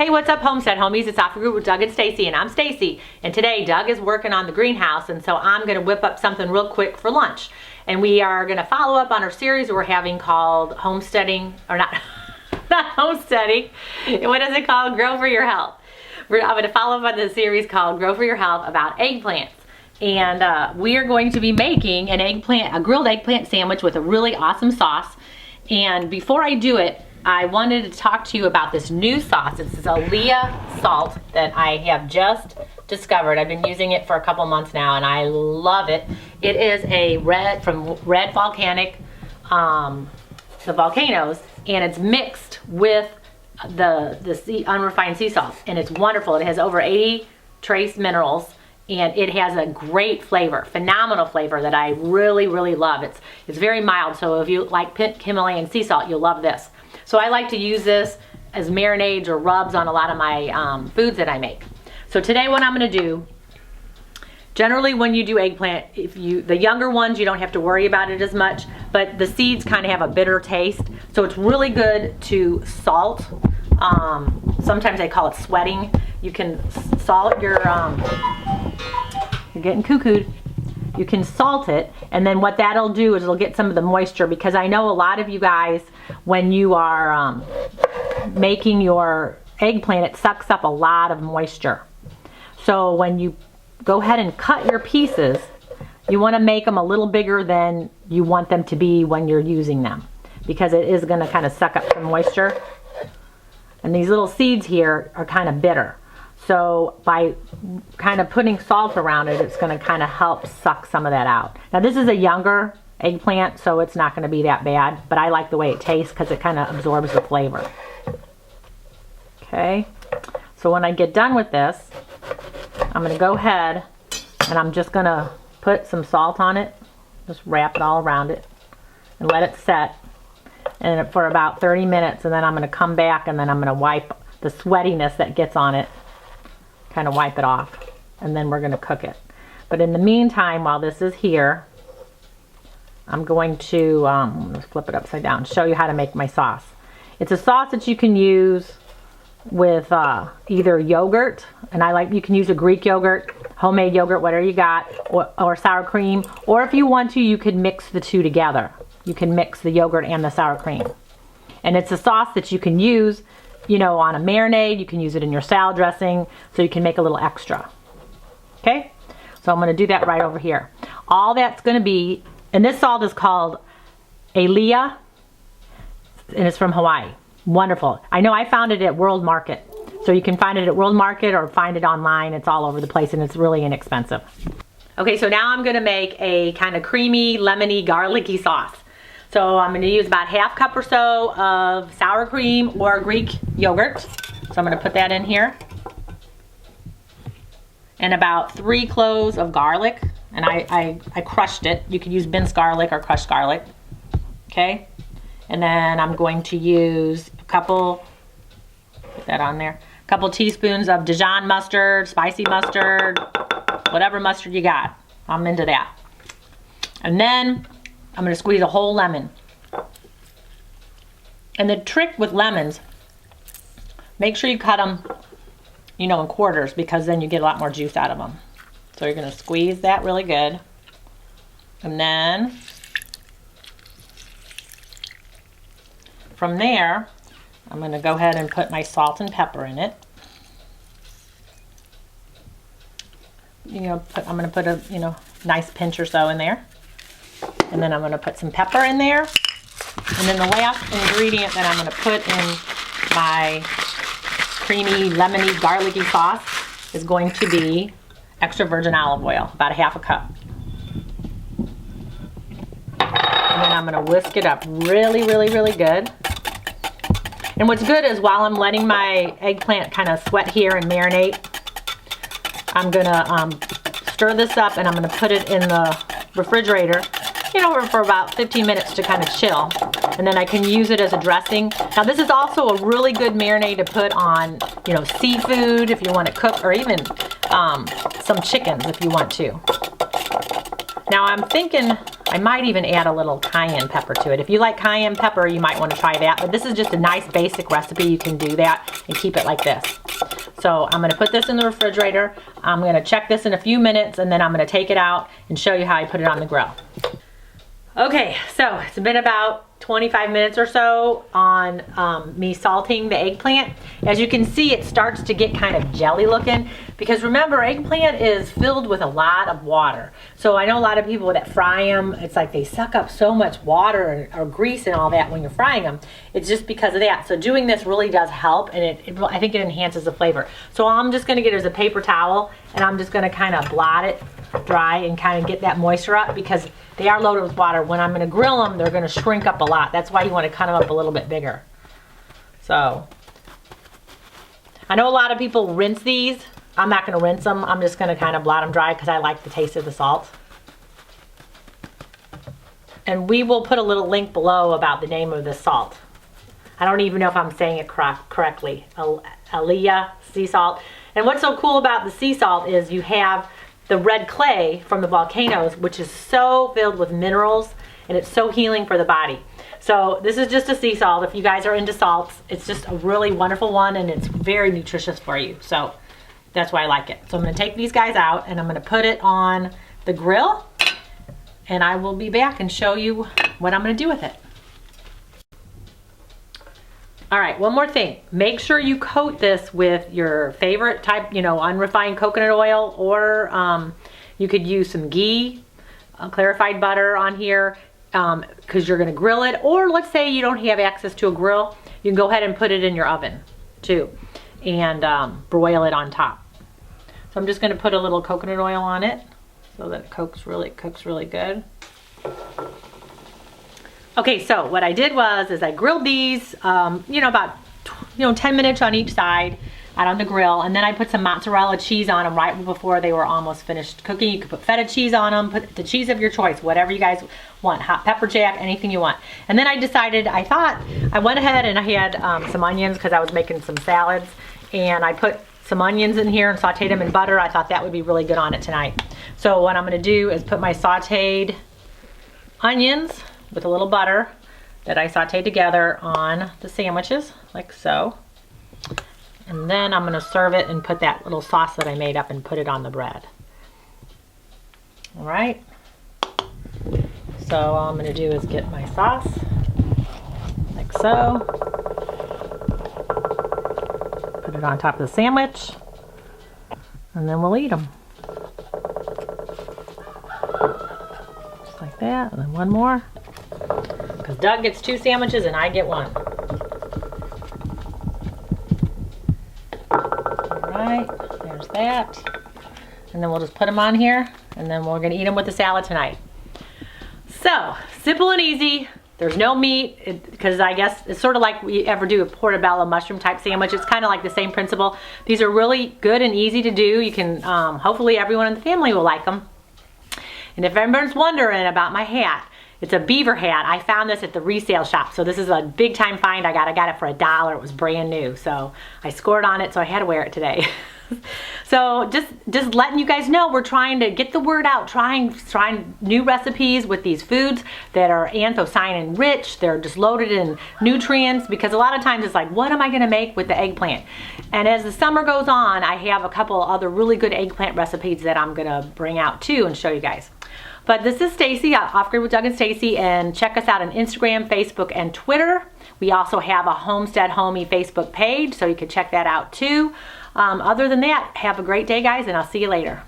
Hey, what's up, Homestead Homies? It's Off Group with Doug and Stacy, and I'm Stacy. And today, Doug is working on the greenhouse, and so I'm going to whip up something real quick for lunch. And we are going to follow up on our series we're having called Homesteading, or not, not Homesteading. What is it called? Grow for Your Health. I'm going to follow up on the series called Grow for Your Health about eggplants. And we are going to be making a grilled eggplant sandwich with a really awesome sauce. And before I do it, I wanted to talk to you about this new sauce. It's this Aaliyah salt that I have just discovered. I've been using it for a couple months now and I love it. It is from Red Volcanic, the volcanoes, and it's mixed with the unrefined sea salt, and it's wonderful. It has over 80 trace minerals, and it has a great flavor, phenomenal flavor that I really, really love. It's very mild, so if you like Himalayan sea salt, you'll love this. So I like to use this as marinades or rubs on a lot of my foods that I make. So today what I'm going to do, generally when you do eggplant, the younger ones, you don't have to worry about it as much, but the seeds kind of have a bitter taste. So it's really good to salt. Sometimes they call it sweating. You can salt your, you're getting cuckooed. You can salt it, and then what that'll do is it'll get some of the moisture, because I know a lot of you guys, when you are making your eggplant, it sucks up a lot of moisture. So when you go ahead and cut your pieces, you want to make them a little bigger than you want them to be when you're using them, because it is going to kind of suck up some moisture. And these little seeds here are kind of bitter. So by kind of putting salt around it, it's going to kind of help suck some of that out. Now this is a younger eggplant, so it's not going to be that bad, but I like the way it tastes because it kind of absorbs the flavor. Okay, so when I get done with this, I'm going to go ahead and I'm just going to put some salt on it, just wrap it all around it and let it set and for about 30 minutes, and then I'm going to come back and then I'm going to wipe the sweatiness that gets on it, kind of wipe it off, and then we're going to cook it. But in the meantime, while this is here, I'm going to let's flip it upside down, show you how to make my sauce. It's a sauce that you can use with either yogurt, and you can use a Greek yogurt, homemade yogurt, whatever you got, or sour cream, or if you want to, you could mix the two together. You can mix the yogurt and the sour cream. And it's a sauce that you can use, you know, on a marinade. You can use it in your salad dressing, so you can make a little extra. Okay, so I'm going to do that right over here. All that's going to be, and this salt is called Aaliyah, and it's from Hawaii. Wonderful. I know I found it at World Market, so you can find it at World Market or find it online. It's all over the place, and it's really inexpensive. Okay, so now I'm going to make a kind of creamy, lemony, garlicky sauce. So I'm going to use about ½ cup or so of sour cream or Greek yogurt. So I'm going to put that in here. And about 3 cloves of garlic. And I crushed it. You can use minced garlic or crushed garlic. Okay. And then I'm going to use a couple, put that on there, a couple teaspoons of Dijon mustard, spicy mustard, whatever mustard you got. I'm into that. And then I'm going to squeeze a whole lemon. And the trick with lemons, make sure you cut them, you know, in quarters, because then you get a lot more juice out of them. So you're going to squeeze that really good. And then from there, I'm going to go ahead and put my salt and pepper in it. You know, I'm going to put a, you know, nice pinch or so in there. And then I'm going to put some pepper in there. And then the last ingredient that I'm going to put in my creamy, lemony, garlicky sauce is going to be extra virgin olive oil, about ½ cup. And then I'm going to whisk it up really, really, really good. And what's good is while I'm letting my eggplant kind of sweat here and marinate, I'm going to stir this up, and I'm going to put it in the refrigerator, you know, for about 15 minutes to kind of chill. And then I can use it as a dressing. Now this is also a really good marinade to put on, you know, seafood if you want to cook, or even some chickens if you want to. Now I'm thinking I might even add a little cayenne pepper to it. If you like cayenne pepper, you might want to try that, but this is just a nice basic recipe. You can do that and keep it like this. So I'm going to put this in the refrigerator. I'm going to check this in a few minutes, and then I'm going to take it out and show you how I put it on the grill. Okay, so it's been about 25 minutes or so on me salting the eggplant. As you can see, it starts to get kind of jelly looking, because remember, eggplant is filled with a lot of water. So I know a lot of people that fry them, it's like they suck up so much water or grease and all that when you're frying them. It's just because of that. So doing this really does help, and I think it enhances the flavor. So all I'm just gonna get is a paper towel, and I'm just gonna kind of blot it dry and kind of get that moisture up, because they are loaded with water. When I'm going to grill them, they're going to shrink up a lot. That's why you want to cut them up a little bit bigger. So I know a lot of people rinse these. I'm not going to rinse them. I'm just going to kind of blot them dry because I like the taste of the salt. And we will put a little link below about the name of this salt. I don't even know if I'm saying it correctly. Aliyah sea salt. And what's so cool about the sea salt is you have the red clay from the volcanoes, which is so filled with minerals, and it's so healing for the body. So this is just a sea salt. If you guys are into salts, it's just a really wonderful one, and it's very nutritious for you. So that's why I like it. So I'm going to take these guys out, and I'm going to put it on the grill, and I will be back and show you what I'm going to do with it. All right, one more thing. Make sure you coat this with your favorite type, unrefined coconut oil, or you could use some ghee, clarified butter on here, because you're gonna grill it. Or let's say you don't have access to a grill, you can go ahead and put it in your oven too, and broil it on top. So I'm just gonna put a little coconut oil on it so that it cooks really good. Okay, so what I did was I grilled these, about 10 minutes on each side out on the grill, and then I put some mozzarella cheese on them right before they were almost finished cooking. You could put feta cheese on them, put the cheese of your choice, whatever you guys want, hot pepper jack, anything you want. And then I decided, I went ahead and I had some onions because I was making some salads, and I put some onions in here and sauteed them in butter. I thought that would be really good on it tonight. So what I'm gonna do is put my sauteed onions with a little butter that I sauteed together on the sandwiches, like so. And then I'm gonna serve it and put that little sauce that I made up and put it on the bread. All right. So all I'm gonna do is get my sauce, like so. Put it on top of the sandwich, and then we'll eat them. Just like that, and then one more. Because Doug gets 2 sandwiches and I get 1. Alright, there's that. And then we'll just put them on here, and then we're going to eat them with the salad tonight. So, simple and easy. There's no meat, because I guess it's sort of like we ever do a portobello mushroom type sandwich. It's kind of like the same principle. These are really good and easy to do. You can, hopefully everyone in the family will like them. And if everyone's wondering about my hat, it's a beaver hat. I found this at the resale shop. So this is a big time find I got. I got it for $1. It was brand new. So I scored on it, so I had to wear it today. So just letting you guys know, we're trying to get the word out, trying new recipes with these foods that are anthocyanin rich. They're just loaded in nutrients, because a lot of times it's like, what am I gonna make with the eggplant? And as the summer goes on, I have a couple other really good eggplant recipes that I'm gonna bring out too and show you guys. But this is Stacy, Off Grid with Doug and Stacy, and check us out on Instagram, Facebook, and Twitter. We also have a Homestead Homey Facebook page, so you can check that out too. Other than that, have a great day, guys, and I'll see you later.